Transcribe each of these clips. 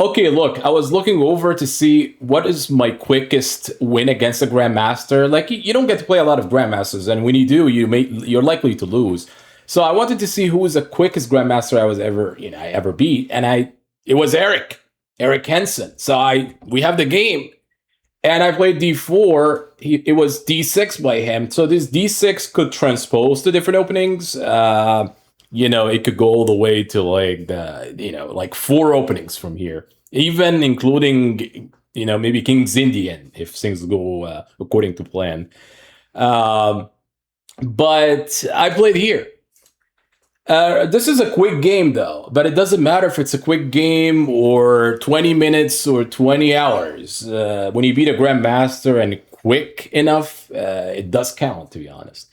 Okay, look, I was looking over to see what is my quickest win against a Grandmaster. Like you don't get to play a lot of Grandmasters, and when you do, you're likely to lose. So I wanted to see who was the quickest Grandmaster I was ever, I ever beat, and it was Eric Henson. So we have the game, and I played D4. It was D6 by him. So this D6 could transpose to different openings. It could go all the way to like four openings from here, even including, maybe King's Indian if things go according to plan. Um, but I played here. This is a quick game, though, but it doesn't matter if it's a quick game or 20 minutes or 20 hours. When you beat a Grandmaster and quick enough, it does count, to be honest.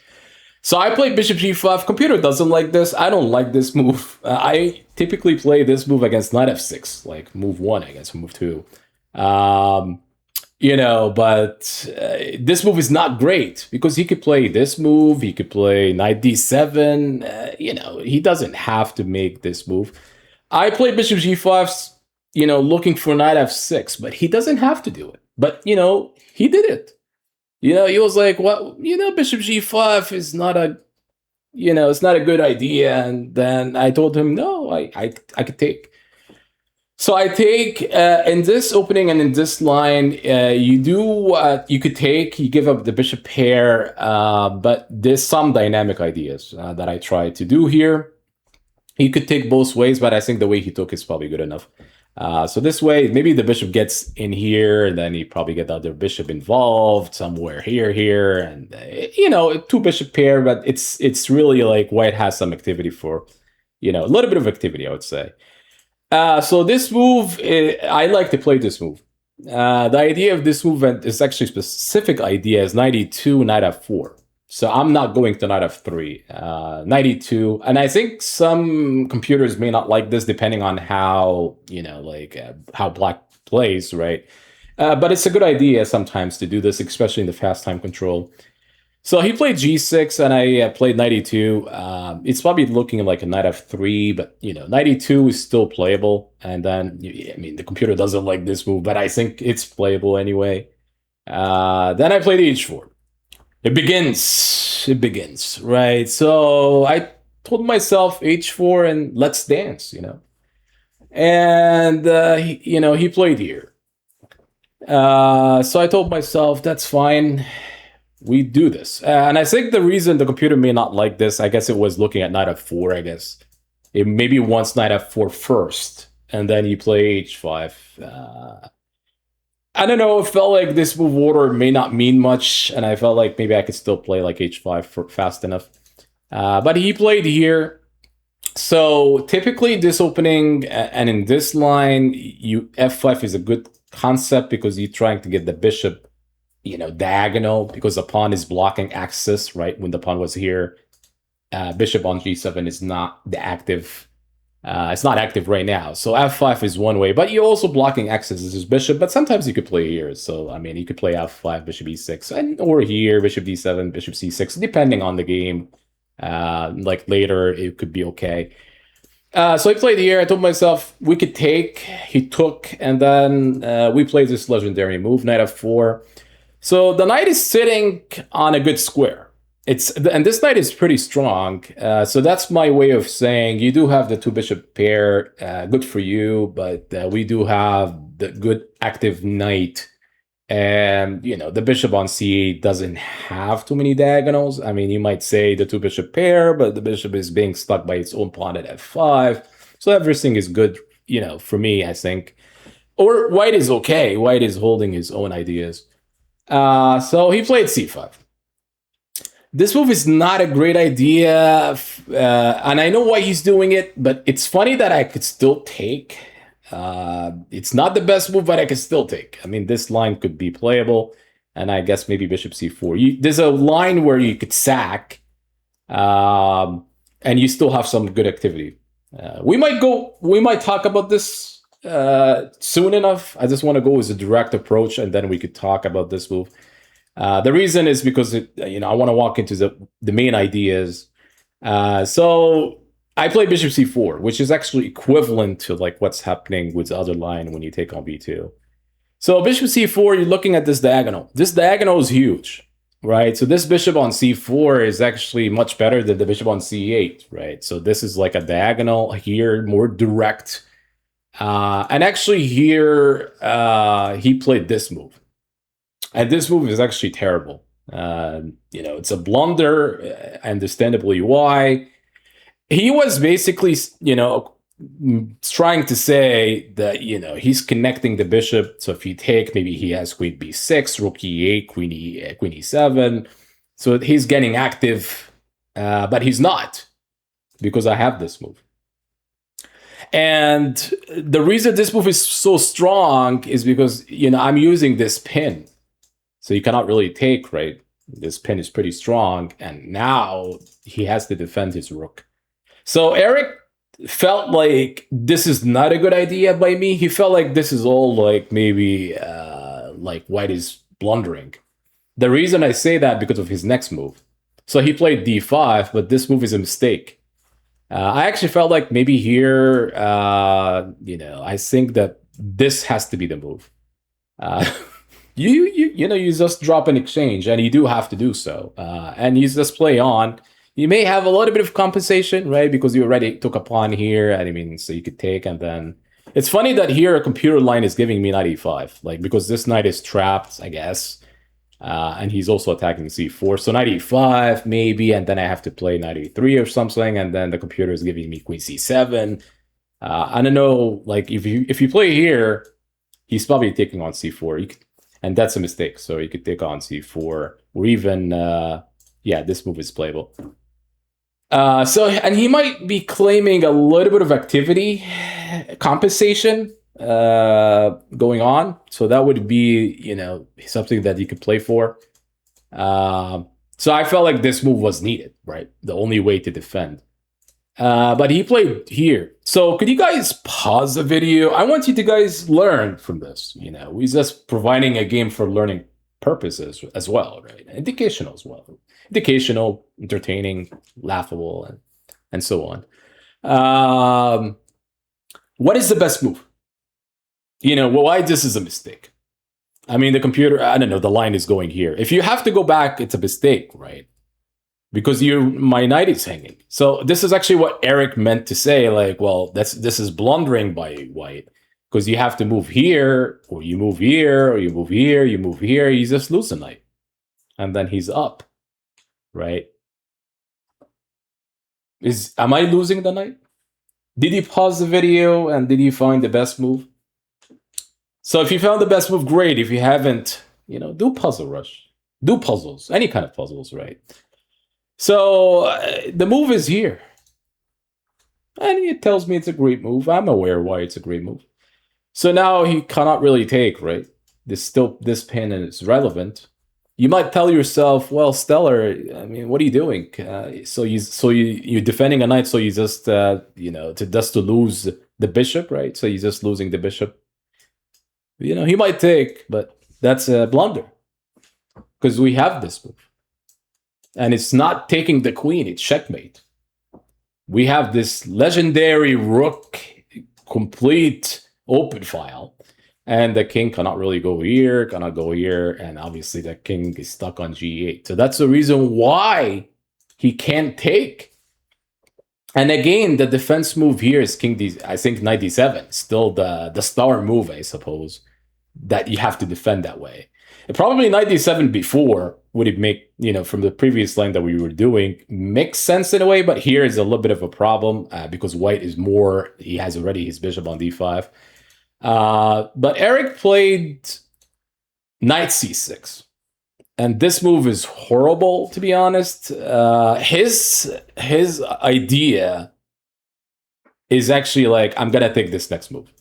So I played Bishop G5. Computer doesn't like this. I don't like this move. I typically play this move against Knight F6, like move 1 against move 2. But this move is not great because he could play this move. He could play Knight D7. He doesn't have to make this move. I played Bishop G5, looking for Knight F6, but he doesn't have to do it. But, he did it. He was like, well, Bishop G5 is not it's not a good idea. And then I told him, no, I could take. So I take in this opening and in this line, you could take, you give up the bishop pair, but there's some dynamic ideas that I try to do here. He could take both ways, but I think the way he took is probably good enough. So this way, maybe the bishop gets in here, and then he probably get the other bishop involved somewhere here, and two bishop pair. But it's really like white has some activity for, a little bit of activity, I would say. So this move, I like to play this move. The idea of this move is actually specific idea is knight e2, knight f4. So I'm not going to knight f3, knight e2. And I think some computers may not like this depending on how, how black plays, right? But it's a good idea sometimes to do this, especially in the fast time control. So he played g6 and I played knight e2. It's probably looking like a knight f3, but, knight e2 is still playable. And then, the computer doesn't like this move, but I think it's playable anyway. Then I played h4. It begins, right? So I told myself h4 and let's dance, And, he played here. So I told myself, that's fine. We do this. And I think the reason the computer may not like this, I guess it was looking at knight f4, I guess. It maybe wants knight f4 first, and then you play h5. I don't know, it felt like this move order may not mean much, and I felt like maybe I could still play like h5 for fast enough. But he played here. So typically this opening and in this line, f5 is a good concept because you're trying to get the bishop, diagonal, because the pawn is blocking access, right? When the pawn was here, bishop on g7 is not the active. It's not active right now. So f5 is one way, but you're also blocking access as his bishop, but sometimes you could play here. So, you could play f5, bishop e6, or here, bishop d7, bishop c6, depending on the game. Like later, it could be okay. So I played here. I told myself we could take. He took, and then we played this legendary move, knight f4. So the knight is sitting on a good square. And this knight is pretty strong. So that's my way of saying you do have the two bishop pair, good for you, but we do have the good active knight. And, the bishop on c8 doesn't have too many diagonals. You might say the two bishop pair, but the bishop is being stuck by its own pawn at f5. So everything is good, for me, I think. Or white is okay. White is holding his own ideas. So he played c5. This move is not a great idea, and I know why he's doing it, but it's funny that I could still take. It's not the best move, but I could still take. This line could be playable, and I guess maybe bishop c4. There's a line where you could sack, and you still have some good activity. We might talk about this soon enough. I just want to go with a direct approach, and then we could talk about this move. The reason is because I want to walk into the main ideas. So I play bishop c4, which is actually equivalent to like what's happening with the other line when you take on b2. So bishop c4, you're looking at this diagonal. This diagonal is huge, right? So this bishop on c4 is actually much better than the bishop on c8, right? So this is like a diagonal here, more direct. And actually here, he played this move. And this move is actually terrible. It's a blunder, understandably why. He was basically, trying to say that, he's connecting the bishop. So if you take, maybe he has queen b6, rook e8, queen e7. So he's getting active, but he's not, because I have this move. And the reason this move is so strong is because, I'm using this pin. So you cannot really take, right? This pin is pretty strong. And now he has to defend his rook. So Eric felt like this is not a good idea by me. He felt like this is all like maybe like white is blundering. The reason I say that because of his next move. So he played d5, but this move is a mistake. I actually felt like maybe here, I think that this has to be the move. You just drop an exchange, and you do have to do so. And you just play on. You may have a little bit of compensation, right? Because you already took a pawn here, and I mean, so you could take, and then... It's funny that here a computer line is giving me knight e5, like, because this knight is trapped, I guess. And he's also attacking c4, so knight e5, maybe, and then I have to play knight e3 or something, and then the computer is giving me queen c7. I don't know, like, if you play here, he's probably taking on c4, and that's a mistake, so you could take on c4, or even, yeah, this move is playable. And he might be claiming a little bit of activity, compensation going on. So that would be, something that you could play for. So I felt like this move was needed, right? The only way to defend. But he played here. So could you guys pause the video? I want you to guys learn from this. We're just providing a game for learning purposes as well, right? Educational as well. Educational, entertaining, laughable, and so on. What is the best move? Why this is a mistake? I mean, the computer, I don't know, the line is going here. If you have to go back, it's a mistake, right? Because my knight is hanging. So this is actually what Eric meant to say, like, well, this is blundering by white. Because you have to move here, or you move here, or you move here, you move here, you just lose the knight. And then he's up, right? Am I losing the knight? Did you pause the video and did you find the best move? So if you found the best move, great. If you haven't, do Puzzle Rush. Do puzzles, any kind of puzzles, right? So the move is here. And it tells me it's a great move. I'm aware why it's a great move. So now he cannot really take, right? This pin is relevant. You might tell yourself, well, Stellar, I mean, what are you doing? So you're defending a knight, so you just to lose the bishop, right? So you're just losing the bishop. He might take, but that's a blunder because we have this move, and it's not taking the queen; it's checkmate. We have this legendary rook, complete open file. And the king cannot really go here, cannot go here, and obviously the king is stuck on g8. So that's the reason why he can't take. And again, the defense move here is king d, I think knight d7, still the star move, I suppose, that you have to defend that way. And probably knight d7 before would it make, from the previous line that we were doing, makes sense in a way, but here is a little bit of a problem because white is more, he has already his bishop on d5. But Eric played knight c6, and this move is horrible, to be honest. His idea is actually like, I'm gonna take this next move.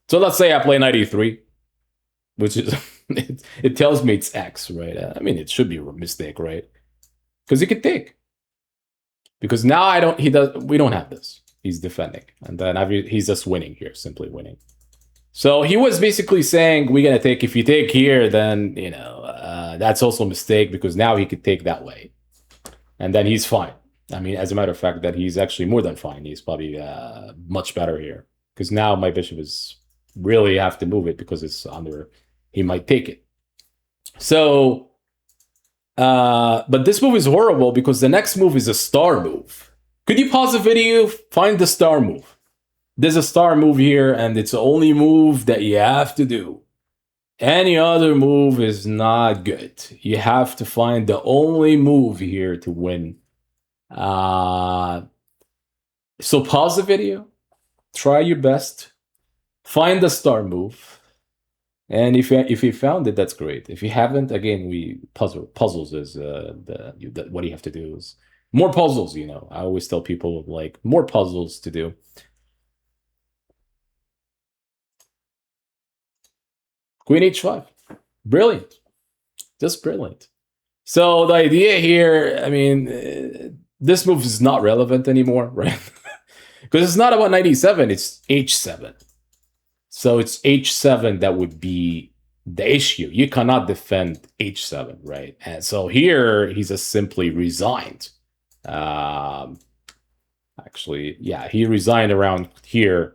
So let's say I play knight e3, which is it tells me it's X, right? I mean, it should be a mistake, right? Because he could take. Because now we don't have this. He's defending, and then he's just winning here, simply winning. So he was basically saying, we're going to take, if you take here, then, that's also a mistake because now he could take that way. And then he's fine. I mean, as a matter of fact, that he's actually more than fine. He's probably much better here because now my bishop is really have to move it because it's under. He might take it. So, but this move is horrible because the next move is a star move. Could you pause the video? Find the star move. There's a star move here, and it's the only move that you have to do. Any other move is not good. You have to find the only move here to win. So pause the video, try your best, find the star move, and if you found it, that's great. If you haven't, again, puzzles is what you have to do is more puzzles. You know, I always tell people like more puzzles to do. Queen h5, brilliant, just brilliant. So the idea here, I mean, this move is not relevant anymore, right? Because it's not about knight e7, it's h7. So it's h7 that would be the issue. You cannot defend h7, right? And so here he's just simply resigned. Actually, yeah, he resigned around here.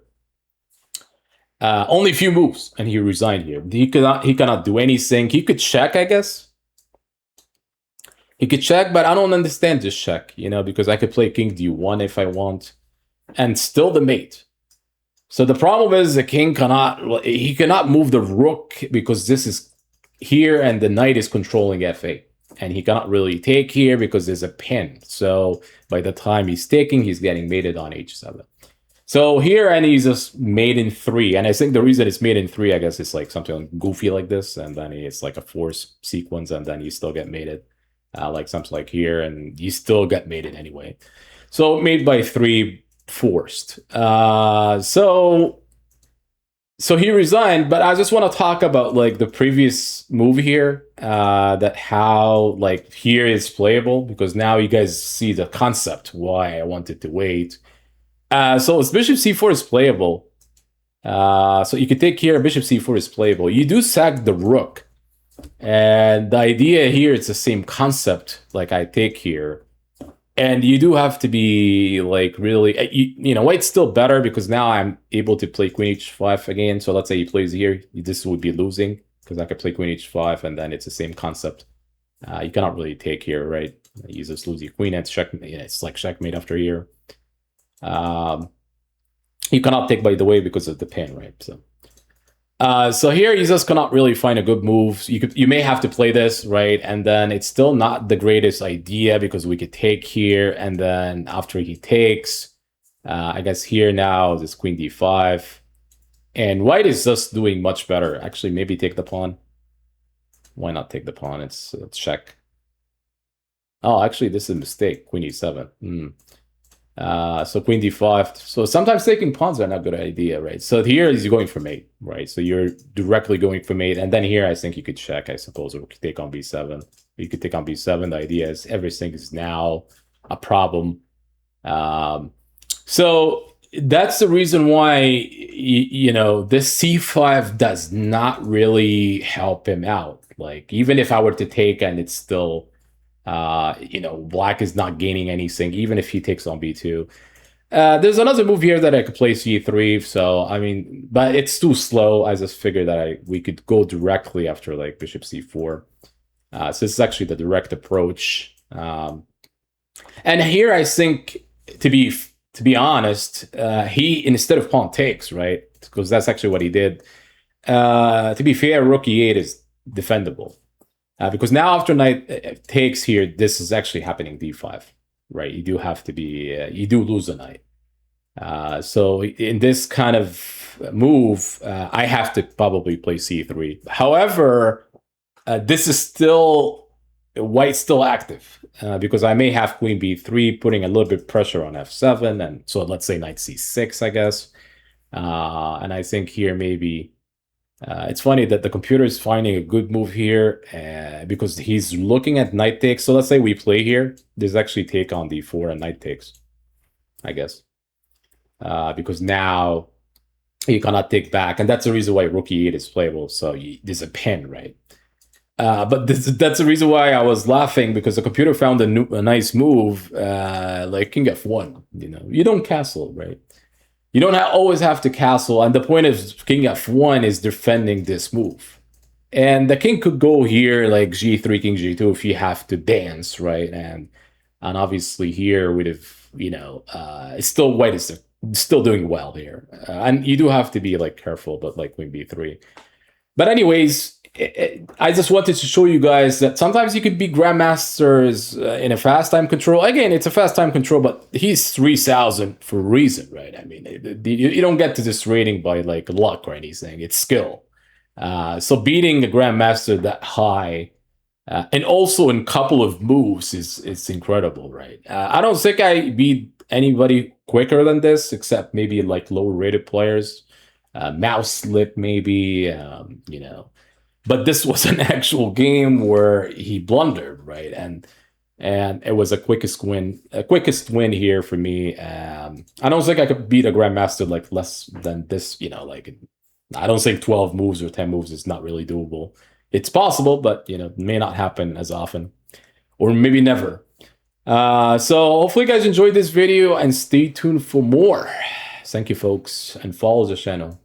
Only a few moves, and he resigned here. He cannot do anything. He could check, I guess. He could check, but I don't understand this check, you know, because I could play king d1 if I want, and still the mate. So the problem is the king cannot move the rook because this is here and the knight is controlling f8. And he cannot really take here because there's a pin. So by the time he's taking, he's getting mated on h7. So here, and he's just made in 3. And I think the reason it's made in 3, I guess, is like something goofy like this. And then it's like a force sequence, and then you still get mated. Like something like here, and you still get mated anyway. So made by 3, forced. So he resigned, but I just want to talk about like the previous move here, that how like here is playable, because now you guys see the concept why I wanted to wait. So bishop c4 is playable. So you could take here, bishop c4 is playable. You do sack the rook. And the idea here, it's the same concept like I take here. And you do have to be like really, you know, white's still better because now I'm able to play queen h5 again. So let's say he plays here, this would be losing because I could play queen h5 and then it's the same concept. You cannot really take here, right? You just lose your queen and checkmate. It's like checkmate after here. You cannot take, by the way, because of the pin, right? So here you just cannot really find a good move. You may have to play this, right? And then it's still not the greatest idea because we could take here, and then after he takes, I guess here now this queen d5, and white is just doing much better. Actually, maybe take the pawn. Why not take the pawn? It's check. Oh, actually, this is a mistake. Queen e7. So queen d5. So sometimes taking pawns are not a good idea, right? So here is going for mate, right? So you're directly going for mate. And then here, I think you could check, I suppose, or take on b7. You could take on b7. The idea is everything is now a problem. So that's the reason why, you know, this c5 does not really help him out. Like, even if I were to take and it's still... you know, black is not gaining anything, even if he takes on b2. There's another move here that I could play c3, so, I mean, but it's too slow. I just figured that we could go directly after, like, bishop c4. So this is actually the direct approach. And here, I think, to be honest, he, instead of pawn takes, right? Because that's actually what he did. To be fair, rook e8 is defendable. Because now after knight takes here, this is actually happening d5, right? You do have to be, you do lose a knight. So in this kind of move, I have to probably play c3. However, this is still, white's still active, because I may have queen b3, putting a little bit pressure on f7, and so let's say knight c6, I guess. And I think here maybe... it's funny that the computer is finding a good move here, because he's looking at knight takes. So let's say we play here. There's actually take on d4 and knight takes, I guess. Because now you cannot take back. And that's the reason why rook e8 is playable. So there's a pin, right? But that's the reason why I was laughing, because the computer found a nice move, like king f1. You know, you don't castle, right? You don't always have to castle, and the point of king f1 is defending this move. And the king could go here like g3, king g2 if you have to dance, right? And obviously here we'd have, it's still white is still doing well here, and you do have to be like careful, but like queen b3. But anyways, I just wanted to show you guys that sometimes you could be grandmasters in a fast time control. Again, it's a fast time control, but he's 3,000 for a reason, right? I mean, you don't get to this rating by like luck or anything. It's skill. So beating the grandmaster that high, and also in couple of moves, is incredible, right? I don't think I beat anybody quicker than this, except maybe like lower rated players. Mouse slip maybe, but this was an actual game where he blundered, right? And it was a quickest win here for me. I don't think I could beat a grandmaster like less than this, like I don't think 12 moves or 10 moves is not really doable. It's possible, but it may not happen as often, or maybe never. So hopefully you guys enjoyed this video and stay tuned for more. Thank you, folks, and follow the channel.